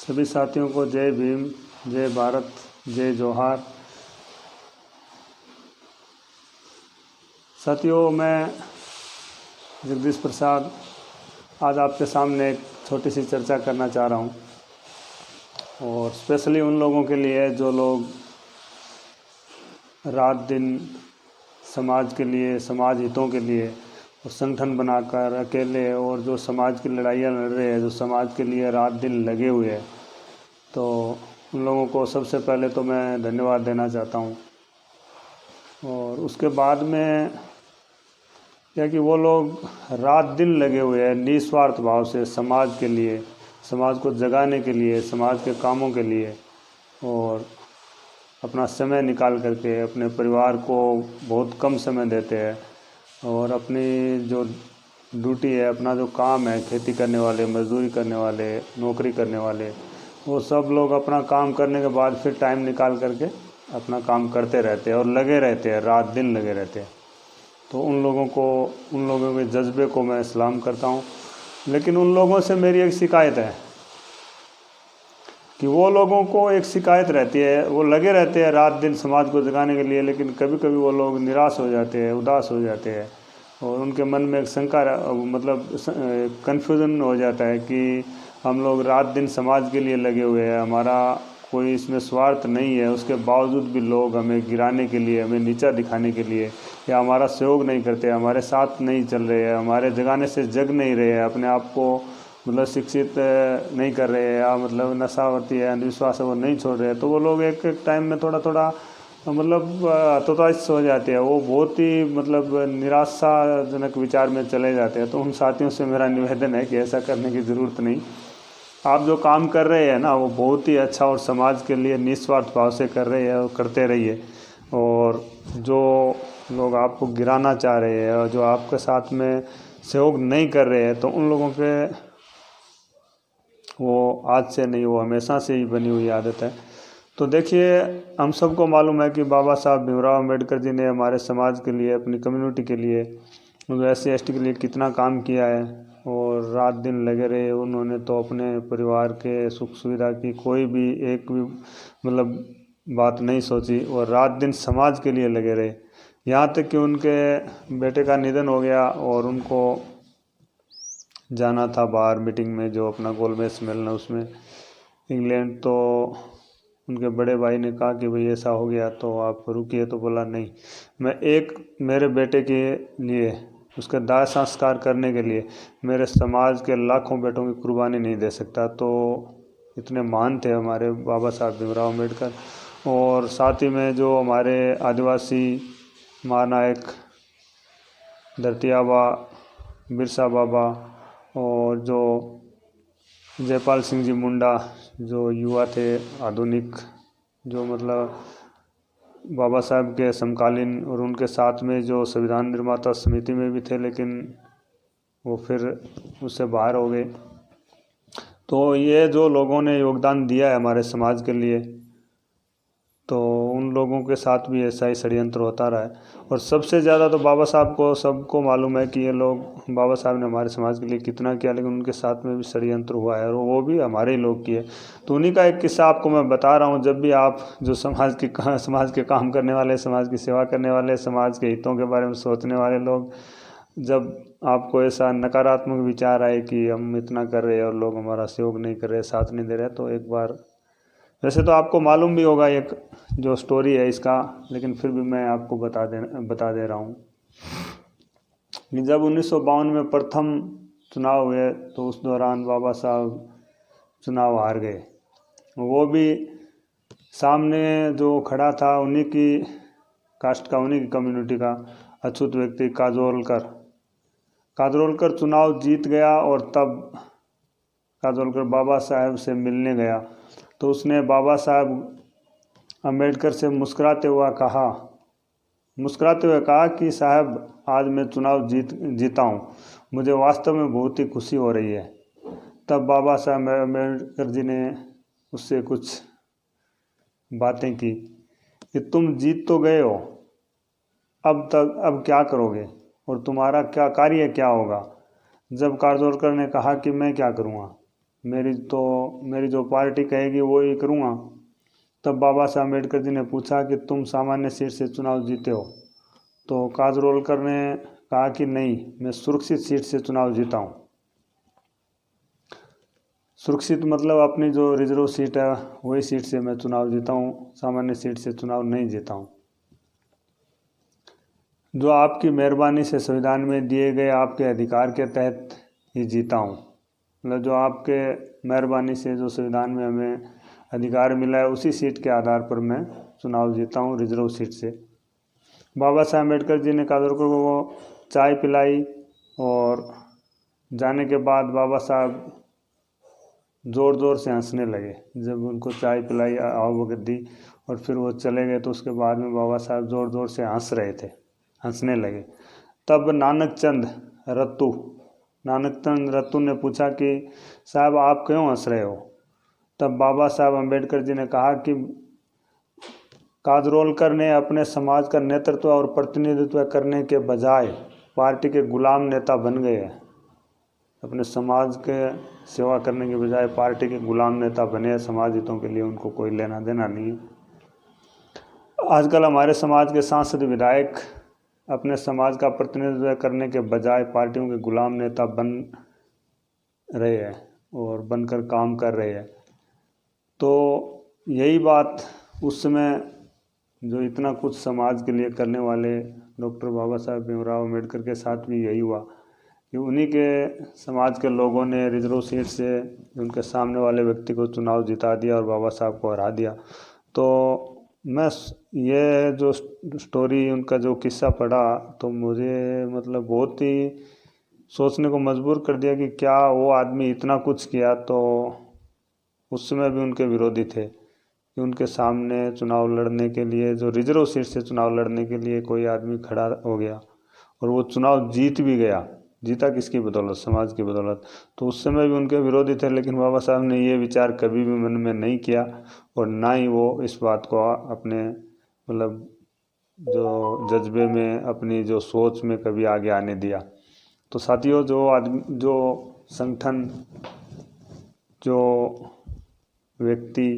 सभी साथियों को जय भीम, जय भारत, जय जोहार। साथियों, मैं जगदीश प्रसाद आज आपके सामने एक छोटी सी चर्चा करना चाह रहा हूँ, और स्पेशली उन लोगों के लिए जो लोग रात दिन समाज के लिए, समाज हितों के लिए और संगठन बनाकर अकेले और जो समाज की लड़ाइयाँ लड़ रहे हैं, जो समाज के लिए रात दिन लगे हुए हैं, तो उन लोगों को सबसे पहले तो मैं धन्यवाद देना चाहता हूँ। और उसके बाद में यह कि वो लोग रात दिन लगे हुए हैं निस्वार्थ भाव से समाज के लिए, समाज को जगाने के लिए, समाज के कामों के लिए, और अपना समय निकाल करके अपने परिवार को बहुत कम समय देते हैं और अपनी जो ड्यूटी है, अपना जो काम है, खेती करने वाले, मजदूरी करने वाले, नौकरी करने वाले, वो सब लोग अपना काम करने के बाद फिर टाइम निकाल करके अपना काम करते रहते हैं और लगे रहते हैं, रात दिन लगे रहते हैं। तो उन लोगों के जज्बे को मैं सलाम करता हूँ। लेकिन उन लोगों से मेरी एक शिकायत है कि वो लोगों को एक शिकायत रहती है, वो लगे रहते हैं रात दिन समाज को जगाने के लिए, लेकिन कभी कभी वो लोग निराश हो जाते हैं, उदास हो जाते हैं, और उनके मन में एक शंका, मतलब कन्फ्यूज़न हो जाता है कि हम लोग रात दिन समाज के लिए लगे हुए हैं, हमारा कोई इसमें स्वार्थ नहीं है, उसके बावजूद भी लोग हमें गिराने के लिए, हमें नीचा दिखाने के लिए, या हमारा सहयोग नहीं करते, हमारे साथ नहीं चल रहे हैं, हमारे जगाने से जग नहीं रहे हैं, अपने आप को मतलब शिक्षित नहीं कर रहे हैं, या मतलब नशावर्ती है, अंधविश्वास है, वो नहीं छोड़ रहे हैं। तो वो लोग एक एक टाइम में थोड़ा थोड़ा मतलब हतोत्साहित हो जाते हैं, वो बहुत ही मतलब निराशाजनक विचार में चले जाते हैं। तो उन साथियों से मेरा निवेदन है कि ऐसा करने की ज़रूरत नहीं। आप जो काम कर रहे हैं ना, वो बहुत ही अच्छा और समाज के लिए निस्वार्थ भाव से कर रहे हैं और करते रहिए। और जो लोग आपको गिराना चाह रहे हैं और जो आपके साथ में सहयोग नहीं कर रहे हैं, तो उन लोगों के वो आज से नहीं, वो हमेशा से ही बनी हुई आदत है। तो देखिए, हम सबको मालूम है कि बाबा साहब भीमराव अम्बेडकर जी ने हमारे समाज के लिए, अपनी कम्युनिटी के लिए, SC ST के लिए कितना काम किया है, और रात दिन लगे रहे। उन्होंने तो अपने परिवार के सुख सुविधा की कोई भी एक भी मतलब बात नहीं सोची, और रात दिन समाज के लिए लगे रहे। यहाँ तक कि उनके बेटे का निधन हो गया और उनको जाना था बाहर मीटिंग में, जो अपना गोलमेज सम्मेलन है उसमें, इंग्लैंड। तो उनके बड़े भाई ने कहा कि भाई ऐसा हो गया तो आप रुकिए। तो बोला नहीं, मैं एक मेरे बेटे के लिए, उसका दाह संस्कार करने के लिए मेरे समाज के लाखों बेटों की कुर्बानी नहीं दे सकता। तो इतने महान थे हमारे बाबा साहब भीमराव अम्बेडकर। और साथ ही में जो हमारे आदिवासी महानायक धरती आबा, बिरसा बाबा, और जो जयपाल सिंह जी मुंडा, जो युवा थे आधुनिक, जो मतलब बाबा साहब के समकालीन, और उनके साथ में जो संविधान निर्माता समिति में भी थे, लेकिन वो फिर उससे बाहर हो गए। तो ये जो लोगों ने योगदान दिया है हमारे समाज के लिए, तो उन लोगों के साथ भी ऐसा ही षड्यंत्र होता रहा है। और सबसे ज़्यादा तो बाबा साहब को सबको मालूम है कि ये लोग, बाबा साहब ने हमारे समाज के लिए कितना किया, लेकिन उनके साथ में भी षड्यंत्र हुआ है, और वो भी हमारे ही लोग किए। तो उन्हीं का एक किस्सा आपको मैं बता रहा हूँ। जब भी आप जो समाज के काम करने वाले, समाज की सेवा करने वाले, समाज के हितों के बारे में सोचने वाले लोग, जब आपको ऐसा नकारात्मक विचार आए कि हम इतना कर रहे हैं और लोग हमारा सहयोग नहीं कर रहे, साथ नहीं दे रहे, तो एक बार, वैसे तो आपको मालूम भी होगा एक जो स्टोरी है इसका, लेकिन फिर भी मैं आपको बता दे रहा हूँ कि जब 1952 में प्रथम चुनाव हुए, तो उस दौरान बाबा साहब चुनाव हार गए। वो भी सामने जो खड़ा था उन्हीं की कास्ट का, उन्हीं की कम्युनिटी का अछूत व्यक्ति काजोलकर चुनाव जीत गया। और तब काजोलकर बाबा साहब से मिलने गया, तो उसने बाबा साहब अम्बेडकर से मुस्कुराते हुए कहा कि साहब, आज मैं चुनाव जीता हूँ, मुझे वास्तव में बहुत ही खुशी हो रही है। तब बाबा साहब अम्बेडकर जी ने उससे कुछ बातें की कि तुम जीत तो गए हो, अब क्या करोगे और तुम्हारा क्या कार्य क्या होगा। जब काजोलकर ने कहा कि मैं क्या करूँगा, मेरी जो पार्टी कहेगी वो ही करूँगा। तब बाबा साहब अम्बेडकर जी ने पूछा कि तुम सामान्य सीट से चुनाव जीते हो? तो काजरोलकर ने कहा कि नहीं, मैं सुरक्षित सीट से चुनाव जीता हूँ। सुरक्षित मतलब अपनी जो रिजर्व सीट है वही सीट से मैं चुनाव जीता हूँ, सामान्य सीट से चुनाव नहीं जीता हूँ। जो आपकी मेहरबानी से संविधान में दिए गए आपके अधिकार के तहत ही जीता हूँ। मतलब जो आपके मेहरबानी से जो संविधान में हमें अधिकार मिला है उसी सीट के आधार पर मैं चुनाव जीता हूँ, रिजर्व सीट से। बाबा साहब अम्बेडकर जी ने काजरोलकर को चाय पिलाई और जाने के बाद बाबा साहब ज़ोर ज़ोर से हंसने लगे। जब उनको चाय पिलाई, आवभगत दी और फिर वो चले गए तो उसके बाद में बाबा साहब ज़ोर ज़ोर से हंसने लगे। तब नानक चंद रत्तू ने पूछा कि साहब आप क्यों हंस रहे हो? तब बाबा साहब अम्बेडकर जी ने कहा कि काजरोलकर ने अपने समाज का नेतृत्व और प्रतिनिधित्व करने के बजाय पार्टी के गुलाम नेता बन गए हैं। अपने समाज के सेवा करने के बजाय पार्टी के गुलाम नेता बने हैं। समाज हितों के लिए उनको कोई लेना देना नहीं है। आजकल हमारे समाज के सांसद विधायक अपने समाज का प्रतिनिधित्व करने के बजाय पार्टियों के गुलाम नेता बन रहे हैं और बनकर काम कर रहे हैं। तो यही बात उस समय जो इतना कुछ समाज के लिए करने वाले डॉक्टर बाबा साहब भीमराव अम्बेडकर के साथ भी यही हुआ कि उन्हीं के समाज के लोगों ने रिजर्व सीट से उनके सामने वाले व्यक्ति को चुनाव जिता दिया और बाबा साहब को हरा दिया। तो मैं ये जो स्टोरी, उनका जो किस्सा पढ़ा तो मुझे मतलब बहुत ही सोचने को मजबूर कर दिया कि क्या वो आदमी इतना कुछ किया तो उस समय भी उनके विरोधी थे कि उनके सामने चुनाव लड़ने के लिए, जो रिजर्व सीट से चुनाव लड़ने के लिए कोई आदमी खड़ा हो गया और वो चुनाव जीत भी गया। जीता किसकी बदौलत? समाज की बदौलत। तो उस समय भी उनके विरोधी थे, लेकिन बाबा साहब ने ये विचार कभी भी मन में नहीं किया और ना ही वो इस बात को अपने मतलब जो जज्बे में, अपनी जो सोच में कभी आगे आने दिया। तो साथियों, जो संगठन, जो व्यक्ति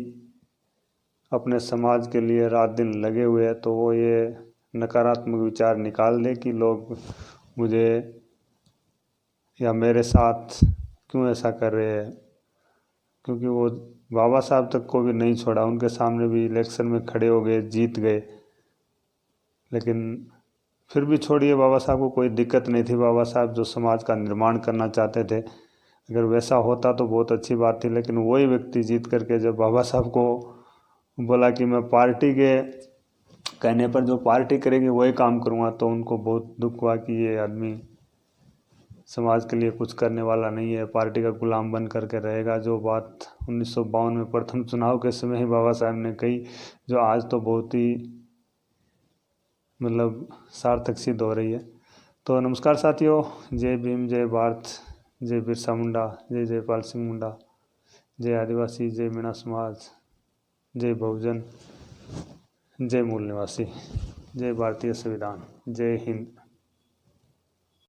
अपने समाज के लिए रात दिन लगे हुए हैं तो वो ये नकारात्मक विचार निकाल दे कि लोग मुझे या मेरे साथ क्यों ऐसा कर रहे हैं। क्योंकि वो बाबा साहब तक को भी नहीं छोड़ा, उनके सामने भी इलेक्शन में खड़े हो गए, जीत गए, लेकिन फिर भी छोड़िए, बाबा साहब को कोई दिक्कत नहीं थी। बाबा साहब जो समाज का निर्माण करना चाहते थे, अगर वैसा होता तो बहुत अच्छी बात थी। लेकिन वही व्यक्ति जीत करके जब बाबा साहब को बोला कि मैं पार्टी के कहने पर जो पार्टी करेगी वही काम करूँगा, तो उनको बहुत दुख हुआ कि ये आदमी समाज के लिए कुछ करने वाला नहीं है, पार्टी का गुलाम बन करके रहेगा। जो बात 1952 में प्रथम चुनाव के समय ही बाबा साहब ने कही, जो आज तो बहुत ही मतलब सार्थक सिद्ध हो रही है। तो नमस्कार साथियों, जय भीम, जय भारत, जय बिरसा मुंडा, जय जयपाल सिंह मुंडा, जय आदिवासी, जय मीणा समाज, जय बहुजन, जय मूल निवासी, जय भारतीय संविधान, जय हिंद।